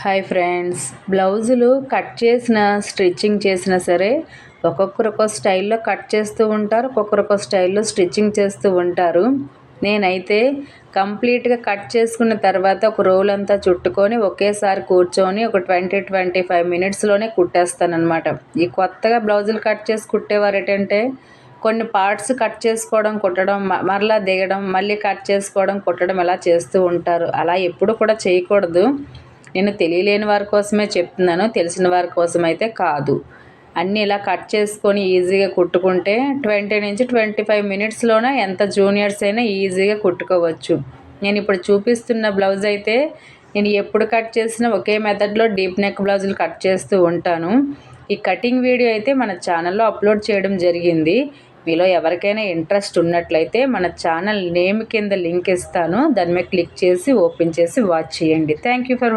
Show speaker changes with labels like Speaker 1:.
Speaker 1: Hi friends, బ్లౌజులు cut చేసిన stitching చేసినా సరే ఒక్కొక్కరు ఒక్కో స్టైల్లో కట్ చేస్తూ ఉంటారు, ఒక్కొక్కరు ఒక్కో స్టైల్లో స్టిచ్చింగ్ చేస్తూ ఉంటారు. నేనైతే కంప్లీట్గా కట్ చేసుకున్న తర్వాత ఒక రోల్ అంతా చుట్టుకొని ఒకేసారి కూర్చొని ఒక 20-25 మినిట్స్లోనే కుట్టేస్తానమాట. ఈ కొత్తగా బ్లౌజులు కట్ చేసి కుట్టేవారు ఏంటంటే కొన్ని పార్ట్స్ కట్ చేసుకోవడం, కుట్టడం, మరలా దిగడం, మళ్ళీ కట్ చేసుకోవడం, కుట్టడం ఇలా చేస్తూ ఉంటారు. అలా ఎప్పుడు కూడా చేయకూడదు. నేను తెలియలేని వారి కోసమే చెప్తున్నాను, తెలిసిన వారి కోసం అయితే కాదు. అన్నీ ఇలా కట్ చేసుకొని ఈజీగా కుట్టుకుంటే 20-25 మినిట్స్లోనే ఎంత జూనియర్స్ అయినా ఈజీగా కుట్టుకోవచ్చు. నేను ఇప్పుడు చూపిస్తున్న బ్లౌజ్ అయితే నేను ఎప్పుడు కట్ చేసినా ఒకే మెథడ్లో డీప్ నెక్ బ్లౌజులు కట్ చేస్తూ ఉంటాను. ఈ కటింగ్ వీడియో అయితే మన ఛానల్లో అప్లోడ్ చేయడం జరిగింది. మీలో ఎవరికైనా ఇంట్రెస్ట్ ఉన్నట్లయితే మన ఛానల్ నేమ్ కింద లింక్ ఇస్తాను, దాని మీద క్లిక్ చేసి ఓపెన్ చేసి వాచ్ చేయండి. Thank you for watching.